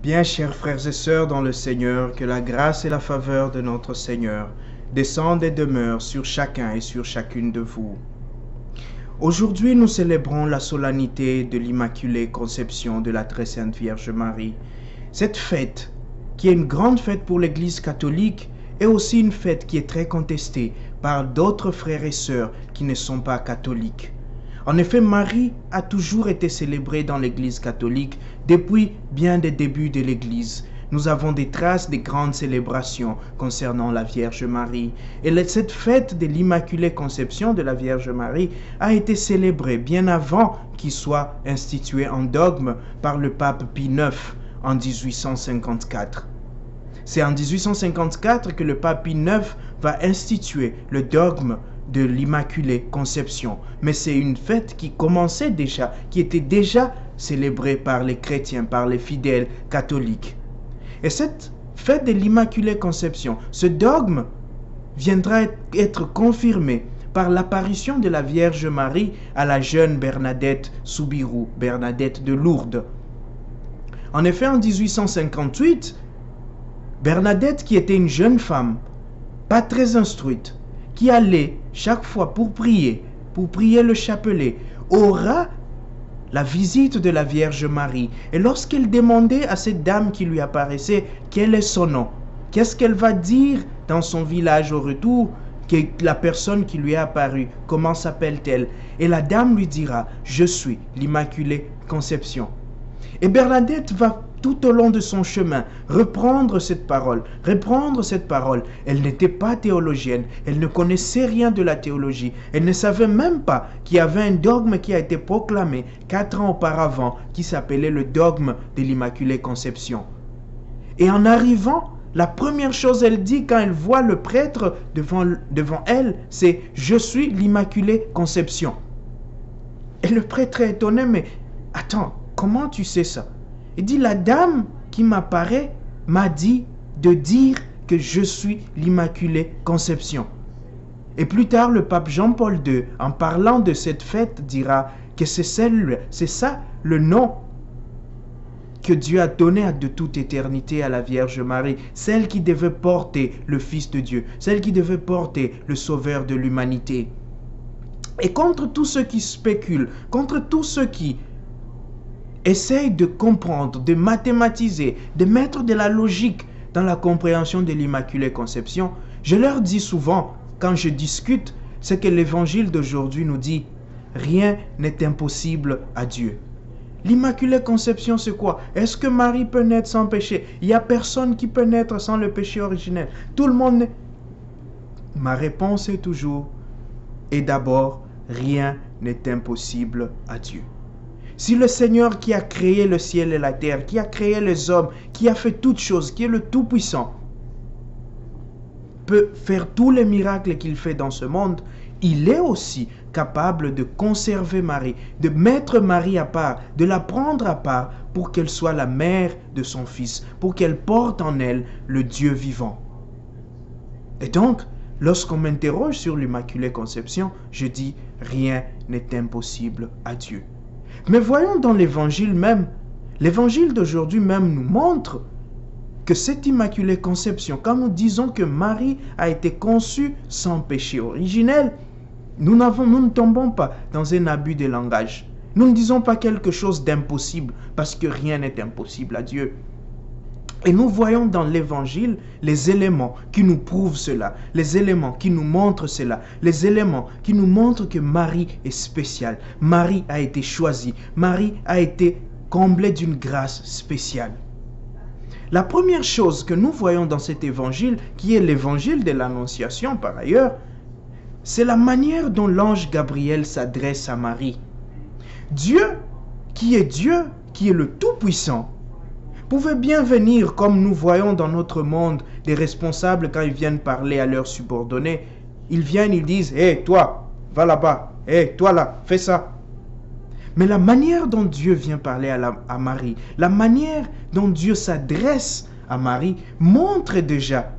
Bien, chers frères et sœurs dans le Seigneur, que la grâce et la faveur de notre Seigneur descendent et demeurent sur chacun et sur chacune de vous. Aujourd'hui, nous célébrons la solennité de l'Immaculée Conception de la Très Sainte Vierge Marie. Cette fête, qui est une grande fête pour l'Église catholique, est aussi une fête qui est très contestée par d'autres frères et sœurs qui ne sont pas catholiques. En effet, Marie a toujours été célébrée dans l'Église catholique depuis bien des débuts de l'Église. Nous avons des traces des grandes célébrations concernant la Vierge Marie. Et cette fête de l'Immaculée Conception de la Vierge Marie a été célébrée bien avant qu'il soit institué en dogme par le pape Pie IX en 1854. C'est en 1854 que le pape Pie IX va instituer le dogme de l'Immaculée Conception. Mais c'est une fête qui commençait déjà, qui était déjà célébrée par les chrétiens, par les fidèles catholiques. Et cette fête de l'Immaculée Conception, ce dogme viendra être confirmé par l'apparition de la Vierge Marie à la jeune Bernadette Soubirous, Bernadette de Lourdes. En effet, en 1858, Bernadette, qui était une jeune femme, pas très instruite, qui allait chaque fois pour prier le chapelet, aura la visite de la Vierge Marie. Et lorsqu'elle demandait à cette dame qui lui apparaissait quel est son nom, qu'est-ce qu'elle va dire dans son village au retour, que la personne qui lui est apparue, comment s'appelle-t-elle? Et la dame lui dira, je suis l'Immaculée Conception. Et Bernadette va tout au long de son chemin reprendre cette parole. Elle n'était pas théologienne, elle ne connaissait rien de la théologie, elle ne savait même pas qu'il y avait un dogme qui a été proclamé 4 ans auparavant, qui s'appelait le dogme de l'Immaculée Conception. Et en arrivant, la première chose qu'elle dit quand elle voit le prêtre devant elle, c'est « Je suis l'Immaculée Conception ». Et le prêtre est étonné, mais attends, comment tu sais ça? Il dit, la dame qui m'apparaît m'a dit de dire que je suis l'Immaculée Conception. Et plus tard, le pape Jean-Paul II, en parlant de cette fête, dira que c'est ça le nom que Dieu a donné de toute éternité à la Vierge Marie, celle qui devait porter le Fils de Dieu, celle qui devait porter le Sauveur de l'humanité. Et contre tous ceux qui spéculent, contre tous ceux qui essaye de comprendre, de mathématiser, de mettre de la logique dans la compréhension de l'Immaculée Conception, je leur dis souvent, quand je discute, c'est que l'Évangile d'aujourd'hui nous dit « Rien n'est impossible à Dieu ». L'Immaculée Conception, c'est quoi? Est-ce que Marie peut naître sans péché? Il n'y a personne qui peut naître sans le péché originel. Tout le monde naît. Ma réponse est toujours et d'abord, rien n'est impossible à Dieu. Si le Seigneur qui a créé le ciel et la terre, qui a créé les hommes, qui a fait toutes choses, qui est le Tout-Puissant, peut faire tous les miracles qu'il fait dans ce monde, il est aussi capable de conserver Marie, de mettre Marie à part, de la prendre à part pour qu'elle soit la mère de son Fils, pour qu'elle porte en elle le Dieu vivant. Et donc, lorsqu'on m'interroge sur l'Immaculée Conception, je dis « Rien n'est impossible à Dieu ». Mais voyons dans l'Évangile même, l'Évangile d'aujourd'hui même nous montre que cette Immaculée Conception, quand nous disons que Marie a été conçue sans péché originel, nous ne tombons pas dans un abus de langage. Nous ne disons pas quelque chose d'impossible, parce que rien n'est impossible à Dieu. Et nous voyons dans l'Évangile les éléments qui nous prouvent cela, les éléments qui nous montrent cela, les éléments qui nous montrent que Marie est spéciale. Marie a été choisie, Marie a été comblée d'une grâce spéciale. La première chose que nous voyons dans cet Évangile, qui est l'Évangile de l'Annonciation par ailleurs, c'est la manière dont l'ange Gabriel s'adresse à Marie. Dieu, qui est le Tout-Puissant, pouvait bien venir, comme nous voyons dans notre monde, des responsables quand ils viennent parler à leurs subordonnés. Ils viennent, ils disent « Hé, toi, va là-bas. Hé, toi là, fais ça. » Mais la manière dont Dieu vient parler à Marie, la manière dont Dieu s'adresse à Marie, montre déjà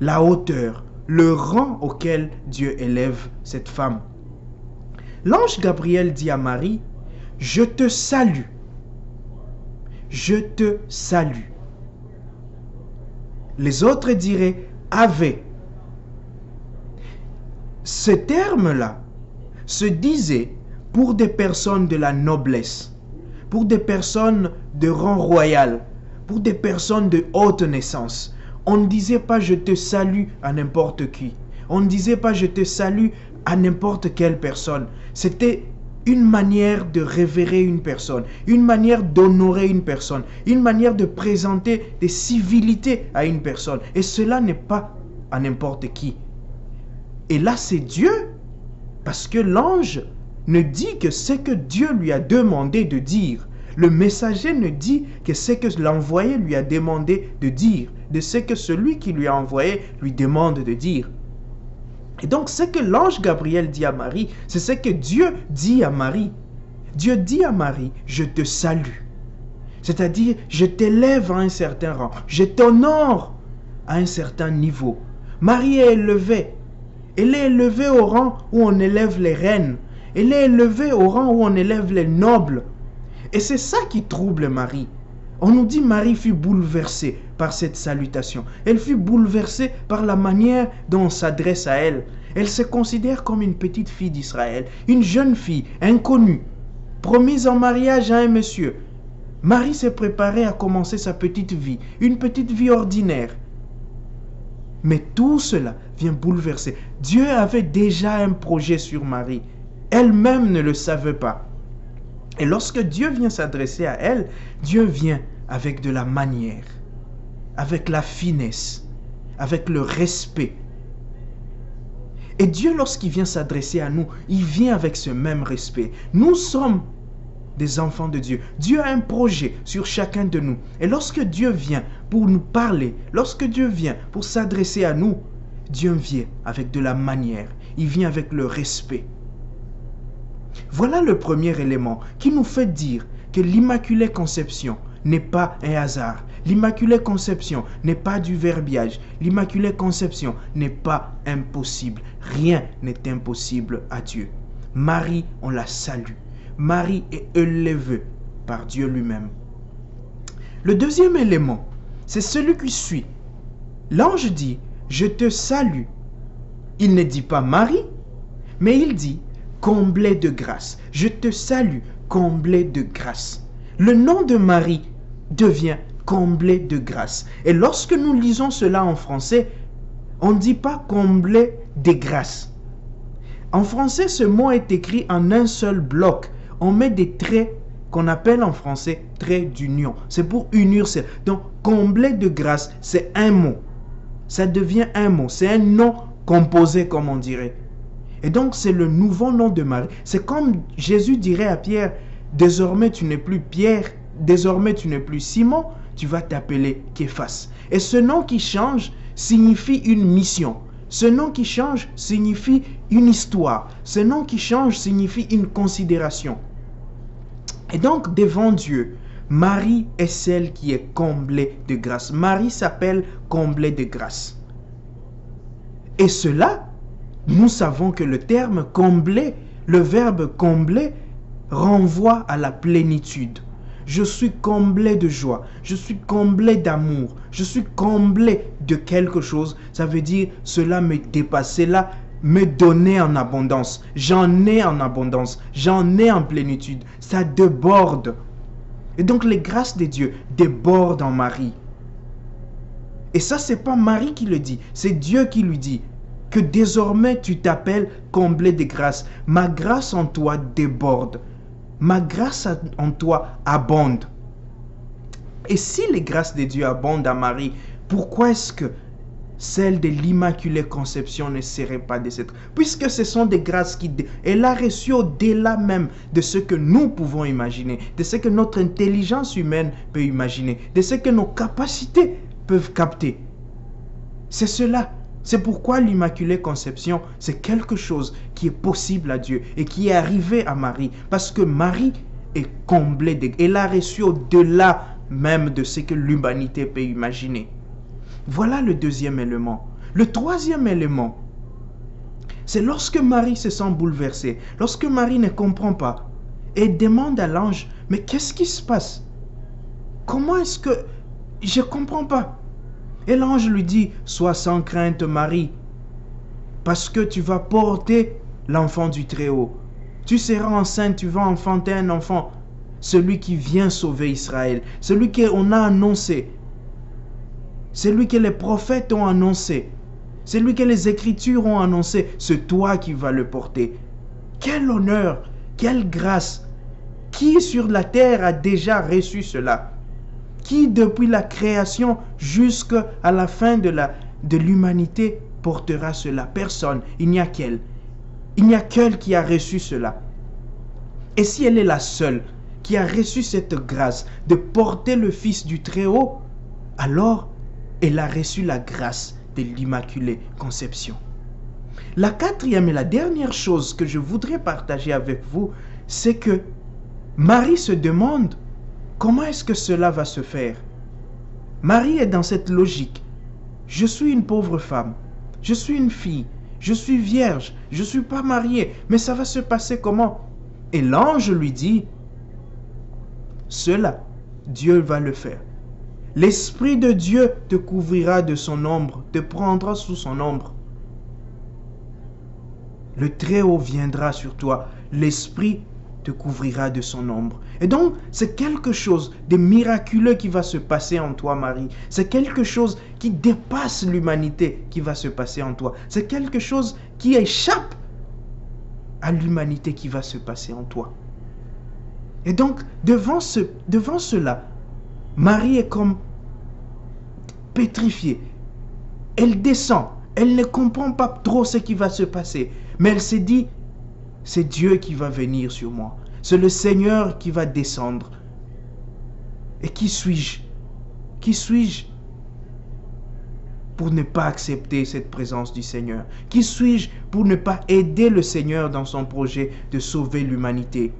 la hauteur, le rang auquel Dieu élève cette femme. L'ange Gabriel dit à Marie « Je te salue. je te salue. Les autres diraient Ave. Ce terme-là se disait pour des personnes de la noblesse, pour des personnes de rang royal, pour des personnes de haute naissance. On ne disait pas je te salue à n'importe qui. On ne disait pas je te salue à n'importe quelle personne. C'était une manière de révérer une personne, une manière d'honorer une personne, une manière de présenter des civilités à une personne. Et cela n'est pas à n'importe qui. Et là, c'est Dieu, parce que l'ange ne dit que ce que Dieu lui a demandé de dire. Le messager ne dit que ce que l'envoyé lui a demandé de dire, de ce que celui qui lui a envoyé lui demande de dire. Et donc, ce que l'ange Gabriel dit à Marie, c'est ce que Dieu dit à Marie. Dieu dit à Marie, je te salue. C'est-à-dire, je t'élève à un certain rang. Je t'honore à un certain niveau. Marie est élevée. Elle est élevée au rang où on élève les reines. Elle est élevée au rang où on élève les nobles. Et c'est ça qui trouble Marie. On nous dit Marie fut bouleversée par cette salutation. Elle fut bouleversée par la manière dont on s'adresse à elle. Elle se considère comme une petite fille d'Israël, une jeune fille inconnue, promise en mariage à un monsieur. Marie s'est préparée à commencer sa petite vie, une petite vie ordinaire. Mais tout cela vient bouleverser. Dieu avait déjà un projet sur Marie. Elle-même ne le savait pas. Et lorsque Dieu vient s'adresser à elle, Dieu vient avec de la manière, avec la finesse, avec le respect. Et Dieu, lorsqu'il vient s'adresser à nous, il vient avec ce même respect. Nous sommes des enfants de Dieu. Dieu a un projet sur chacun de nous. Et lorsque Dieu vient pour nous parler, lorsque Dieu vient pour s'adresser à nous, Dieu vient avec de la manière. Il vient avec le respect. Voilà le premier élément qui nous fait dire que l'Immaculée Conception n'est pas un hasard. L'Immaculée Conception n'est pas du verbiage. L'Immaculée Conception n'est pas impossible. Rien n'est impossible à Dieu. Marie, on la salue. Marie est élevée par Dieu lui-même. Le deuxième élément, c'est celui qui suit. L'ange dit, je te salue. Il ne dit pas Marie, mais il dit, comblée de grâce. Je te salue, comblée de grâce. Le nom de Marie devient comblée de grâce. Et lorsque nous lisons cela en français, on ne dit pas comblée de grâce. En français, ce mot est écrit en un seul bloc. On met des traits qu'on appelle en français traits d'union. C'est pour unir. Donc, comblée de grâce, c'est un mot. Ça devient un mot. C'est un nom composé, comme on dirait. Et donc, c'est le nouveau nom de Marie. C'est comme Jésus dirait à Pierre, désormais tu n'es plus Pierre, désormais tu n'es plus Simon, tu vas t'appeler Képhas. Et ce nom qui change signifie une mission. Ce nom qui change signifie une histoire. Ce nom qui change signifie une considération. Et donc, devant Dieu, Marie est celle qui est comblée de grâce. Marie s'appelle comblée de grâce. Et cela, nous savons que le terme combler, le verbe combler, renvoie à la plénitude. Je suis comblé de joie, je suis comblé d'amour, je suis comblé de quelque chose. Ça veut dire cela me dépasse, cela me donnait en abondance. J'en ai en abondance, j'en ai en plénitude. Ça déborde. Et donc les grâces de Dieu débordent en Marie. Et ça, c'est pas Marie qui le dit, c'est Dieu qui lui dit. Que désormais tu t'appelles comblé de grâce. Ma grâce en toi déborde. Ma grâce en toi abonde. Et si les grâces de Dieu abondent à Marie, pourquoi est-ce que celle de l'Immaculée Conception ne serait pas de cette... Puisque ce sont des grâces qu'elle a reçues au-delà même de ce que nous pouvons imaginer, de ce que notre intelligence humaine peut imaginer, de ce que nos capacités peuvent capter. C'est cela. C'est pourquoi l'Immaculée Conception, c'est quelque chose qui est possible à Dieu et qui est arrivé à Marie. Parce que Marie est comblée, elle a reçu au-delà même de ce que l'humanité peut imaginer. Voilà le deuxième élément. Le troisième élément, c'est lorsque Marie se sent bouleversée, lorsque Marie ne comprend pas, et demande à l'ange, mais qu'est-ce qui se passe? Comment est-ce que... Je ne comprends pas. Et l'ange lui dit, sois sans crainte Marie, parce que tu vas porter l'enfant du Très-Haut. Tu seras enceinte, tu vas enfanter un enfant, celui qui vient sauver Israël, celui qu'on a annoncé, celui que les prophètes ont annoncé, celui que les Écritures ont annoncé, c'est toi qui vas le porter. Quel honneur, quelle grâce. Qui sur la terre a déjà reçu cela? Qui depuis la création jusqu'à la fin de l'humanité portera cela? Personne. Il n'y a qu'elle. Il n'y a qu'elle qui a reçu cela. Et si elle est la seule qui a reçu cette grâce de porter le Fils du Très-Haut, alors elle a reçu la grâce de l'Immaculée Conception. La quatrième et la dernière chose que je voudrais partager avec vous, c'est que Marie se demande comment est-ce que cela va se faire. Marie est dans cette logique. Je suis une pauvre femme, je suis une fille, je suis vierge, je ne suis pas mariée, mais ça va se passer comment? Et l'ange lui dit, cela, Dieu va le faire. L'Esprit de Dieu te couvrira de son ombre, te prendra sous son ombre. Le Très-Haut viendra sur toi, l'Esprit te couvrira de son ombre. Et donc, c'est quelque chose de miraculeux qui va se passer en toi, Marie. C'est quelque chose qui dépasse l'humanité qui va se passer en toi. C'est quelque chose qui échappe à l'humanité qui va se passer en toi. Et donc, devant cela, Marie est comme pétrifiée. Elle descend. Elle ne comprend pas trop ce qui va se passer. Mais elle s'est dit, c'est Dieu qui va venir sur moi. C'est le Seigneur qui va descendre. Et qui suis-je? Qui suis-je pour ne pas accepter cette présence du Seigneur? Qui suis-je pour ne pas aider le Seigneur dans son projet de sauver l'humanité?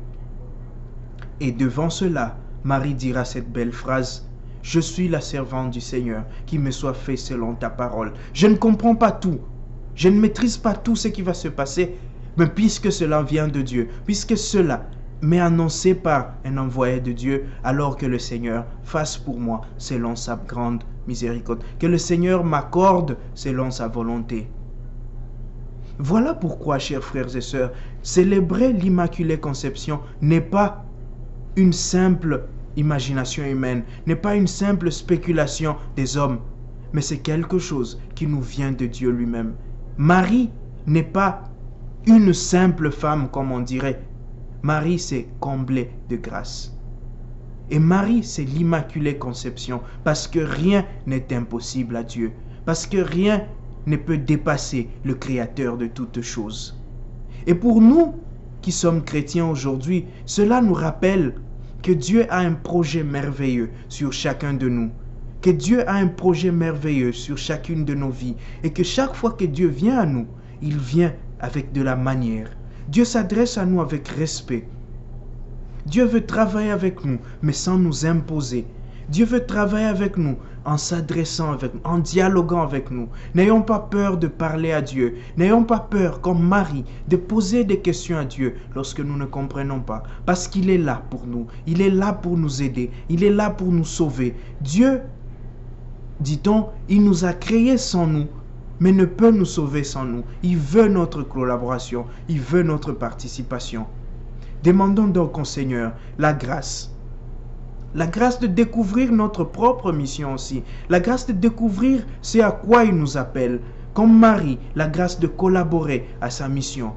Et devant cela, Marie dira cette belle phrase, « Je suis la servante du Seigneur, qui me soit fait selon ta parole. » Je ne comprends pas tout. Je ne maîtrise pas tout ce qui va se passer, mais puisque cela vient de Dieu, puisque cela m'est annoncé par un envoyé de Dieu, alors que le Seigneur fasse pour moi selon sa grande miséricorde, que le Seigneur m'accorde selon sa volonté. Voilà pourquoi, chers frères et sœurs, célébrer l'Immaculée Conception n'est pas une simple imagination humaine, n'est pas une simple spéculation des hommes, mais c'est quelque chose qui nous vient de Dieu lui-même. Marie n'est pas une simple femme, comme on dirait. Marie, c'est comblée de grâce. Et Marie, c'est l'Immaculée Conception, parce que rien n'est impossible à Dieu, parce que rien ne peut dépasser le Créateur de toutes choses. Et pour nous qui sommes chrétiens aujourd'hui, cela nous rappelle que Dieu a un projet merveilleux sur chacun de nous, que Dieu a un projet merveilleux sur chacune de nos vies, et que chaque fois que Dieu vient à nous, il vient avec de la manière. Dieu s'adresse à nous avec respect. Dieu veut travailler avec nous, mais sans nous imposer. Dieu veut travailler avec nous en s'adressant avec nous, en dialoguant avec nous. N'ayons pas peur de parler à Dieu. N'ayons pas peur, comme Marie, de poser des questions à Dieu lorsque nous ne comprenons pas. Parce qu'il est là pour nous. Il est là pour nous aider. Il est là pour nous sauver. Dieu, dit-on, il nous a créés sans nous, mais ne peut nous sauver sans nous. Il veut notre collaboration. Il veut notre participation. Demandons donc au Seigneur la grâce. La grâce de découvrir notre propre mission aussi. La grâce de découvrir ce à quoi il nous appelle. Comme Marie, la grâce de collaborer à sa mission.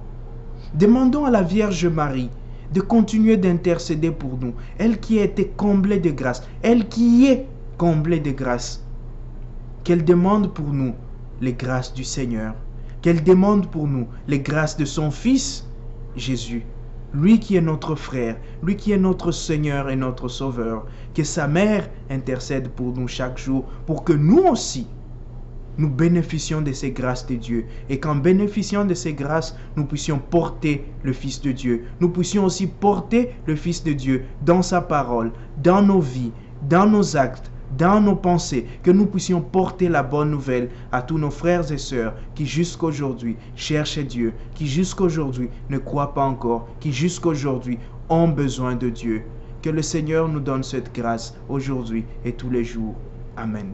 Demandons à la Vierge Marie de continuer d'intercéder pour nous. Elle qui a été comblée de grâce. Elle qui est comblée de grâce. Qu'elle demande pour nous les grâces du Seigneur. Qu'elle demande pour nous les grâces de son Fils, Jésus. Lui qui est notre frère, lui qui est notre Seigneur et notre Sauveur, que sa mère intercède pour nous chaque jour, pour que nous aussi, nous bénéficions de ces grâces de Dieu, et qu'en bénéficiant de ces grâces, nous puissions porter le Fils de Dieu. Nous puissions aussi porter le Fils de Dieu dans sa parole, dans nos vies, dans nos actes, dans nos pensées, que nous puissions porter la bonne nouvelle à tous nos frères et sœurs qui jusqu'aujourd'hui cherchent Dieu, qui jusqu'aujourd'hui ne croient pas encore, qui jusqu'aujourd'hui ont besoin de Dieu. Que le Seigneur nous donne cette grâce aujourd'hui et tous les jours. Amen.